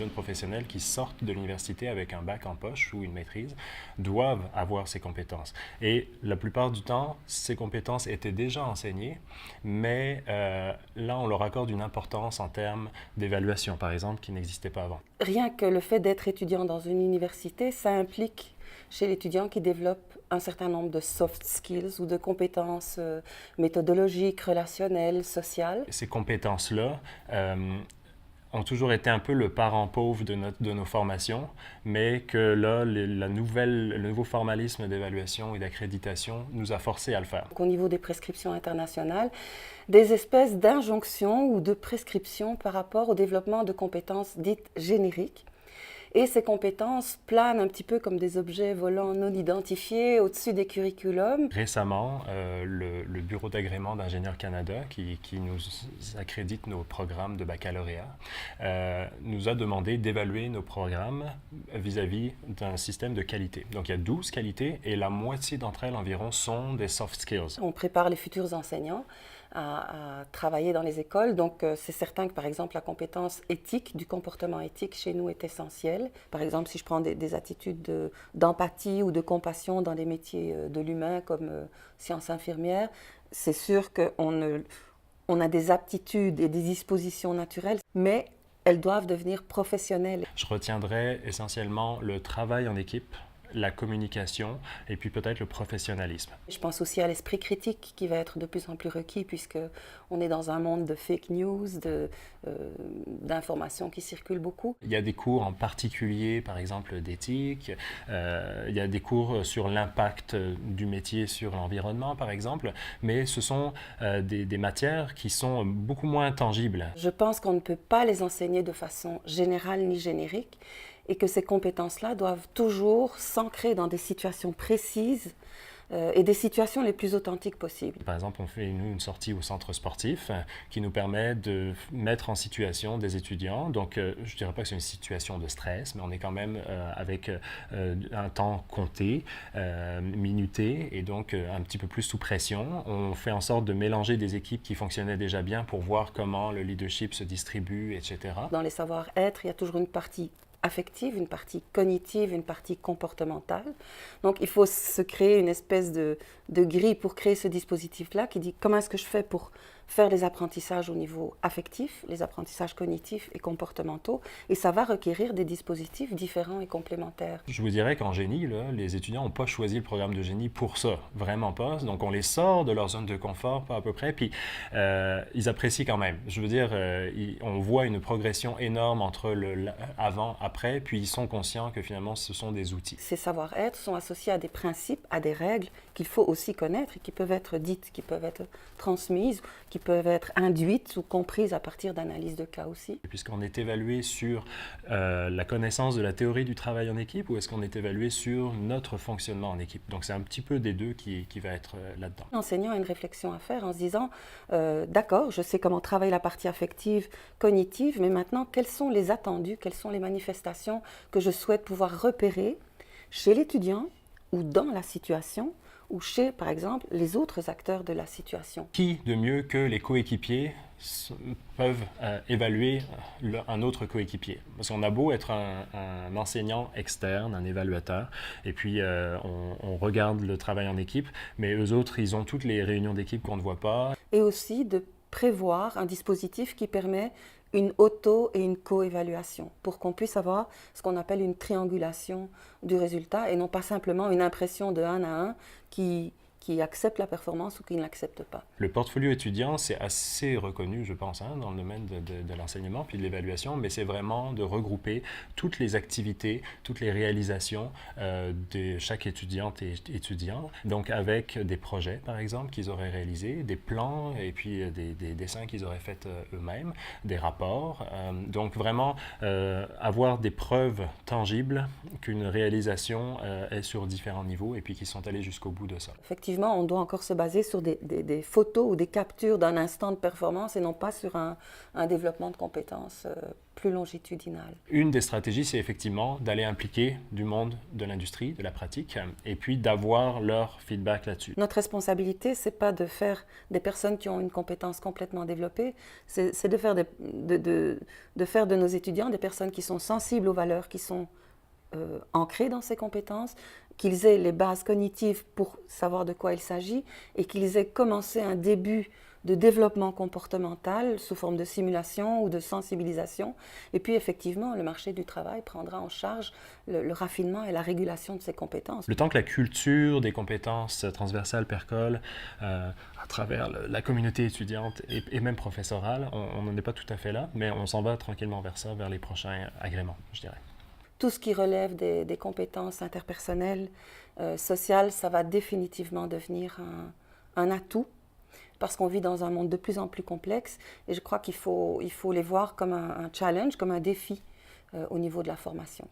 jeunes professionnels qui sortent de l'université avec un bac en poche ou une maîtrise doivent avoir ces compétences. Et la plupart du temps, ces compétences étaient déjà enseignées, mais là, on leur accorde une importance en termes d'évaluation, par exemple, qui n'existait pas avant. Rien que le fait d'être étudiant dans une université, ça implique chez l'étudiant qui développe un certain nombre de soft skills ou de compétences méthodologiques, relationnelles, sociales. Ces compétences-là ont toujours été un peu le parent pauvre de nos formations, mais que là, le nouveau formalisme d'évaluation et d'accréditation nous a forcés à le faire. Donc, au niveau des prescriptions internationales, des espèces d'injonctions ou de prescriptions par rapport au développement de compétences dites génériques. Et ces compétences planent un petit peu comme des objets volants non identifiés au-dessus des curriculums. Récemment, le Bureau d'agrément d'Ingénieurs Canada, qui nous accrédite nos programmes de baccalauréat, nous a demandé d'évaluer nos programmes vis-à-vis d'un système de qualité. Donc, il y a 12 qualités et la moitié d'entre elles environ sont des soft skills. On prépare les futurs enseignants à travailler dans les écoles. Donc, c'est certain que, par exemple, la compétence éthique, du comportement éthique chez nous est essentielle. Par exemple, si je prends des attitudes d'empathie ou de compassion dans des métiers de l'humain comme sciences infirmières, c'est sûr on a des aptitudes et des dispositions naturelles, mais elles doivent devenir professionnelles. Je retiendrai essentiellement le travail en équipe, la communication et puis peut-être le professionnalisme. Je pense aussi à l'esprit critique qui va être de plus en plus requis puisque on est dans un monde de fake news, d'informations qui circulent beaucoup. Il y a des cours en particulier, par exemple d'éthique, il y a des cours sur l'impact du métier sur l'environnement, par exemple, mais ce sont des matières qui sont beaucoup moins tangibles. Je pense qu'on ne peut pas les enseigner de façon générale ni générique, et que ces compétences-là doivent toujours s'ancrer dans des situations précises et des situations les plus authentiques possibles. Par exemple, on fait une sortie au centre sportif qui nous permet de mettre en situation des étudiants. Donc, je ne dirais pas que c'est une situation de stress, mais on est quand même avec un temps compté, minuté, et donc un petit peu plus sous pression. On fait en sorte de mélanger des équipes qui fonctionnaient déjà bien pour voir comment le leadership se distribue, etc. Dans les savoir-être, il y a toujours une partie affective, une partie cognitive, une partie comportementale. Donc, il faut se créer une espèce de grille pour créer ce dispositif-là qui dit comment est-ce que je fais pour faire les apprentissages au niveau affectif, les apprentissages cognitifs et comportementaux, et ça va requérir des dispositifs différents et complémentaires. Je vous dirais qu'en génie, là, les étudiants n'ont pas choisi le programme de génie pour ça, vraiment pas. Donc, on les sort de leur zone de confort, pas à peu près, puis ils apprécient quand même. Je veux dire, on voit une progression énorme entre avant, après, puis ils sont conscients que finalement, ce sont des outils. Ces savoir-être sont associés à des principes, à des règles qu'il faut aussi connaître et qui peuvent être dites, qui peuvent être transmises, qui peuvent être induites ou comprises à partir d'analyses de cas aussi. Puisqu'on est évalué sur la connaissance de la théorie du travail en équipe ou est-ce qu'on est évalué sur notre fonctionnement en équipe? Donc c'est un petit peu des deux qui va être là-dedans. L'enseignant a une réflexion à faire en se disant d'accord, je sais comment travailler la partie affective, cognitive, mais maintenant quels sont les attendus, quelles sont les manifestations que je souhaite pouvoir repérer chez l'étudiant ou dans la situation ou chez, par exemple, les autres acteurs de la situation. Qui de mieux que les coéquipiers peuvent évaluer un autre coéquipier? Parce qu'on a beau être un enseignant externe, un évaluateur, et puis on regarde le travail en équipe, mais eux autres, ils ont toutes les réunions d'équipe qu'on ne voit pas. Et aussi de prévoir un dispositif qui permet une auto- et une co-évaluation pour qu'on puisse avoir ce qu'on appelle une triangulation du résultat et non pas simplement une impression de 1 à 1 qui accepte la performance ou qui ne l'accepte pas. Le portfolio étudiant, c'est assez reconnu, je pense, dans le domaine de l'enseignement puis de l'évaluation, mais c'est vraiment de regrouper toutes les activités, toutes les réalisations de chaque étudiante et étudiant, donc avec des projets, par exemple, qu'ils auraient réalisés, des plans et puis des dessins qu'ils auraient faits eux-mêmes, des rapports. Donc vraiment avoir des preuves tangibles qu'une réalisation est sur différents niveaux et puis qu'ils sont allés jusqu'au bout de ça. Effectivement, on doit encore se baser sur des photos ou des captures d'un instant de performance et non pas sur un développement de compétences plus longitudinale. Une des stratégies, c'est effectivement d'aller impliquer du monde de l'industrie, de la pratique, et puis d'avoir leur feedback là-dessus. Notre responsabilité, c'est pas de faire des personnes qui ont une compétence complètement développée, c'est de faire de faire de nos étudiants des personnes qui sont sensibles aux valeurs, qui sont ancrés dans ces compétences, qu'ils aient les bases cognitives pour savoir de quoi il s'agit et qu'ils aient commencé un début de développement comportemental sous forme de simulation ou de sensibilisation. Et puis effectivement, le marché du travail prendra en charge le raffinement et la régulation de ces compétences. Le temps que la culture des compétences transversales percole à travers la communauté étudiante et même professorale, on n'en est pas tout à fait là, mais on s'en va tranquillement vers ça, vers les prochains agréments, je dirais. Tout ce qui relève des compétences interpersonnelles, sociales, ça va définitivement devenir un atout parce qu'on vit dans un monde de plus en plus complexe et je crois qu'il faut les voir comme un challenge, comme un défi au niveau de la formation.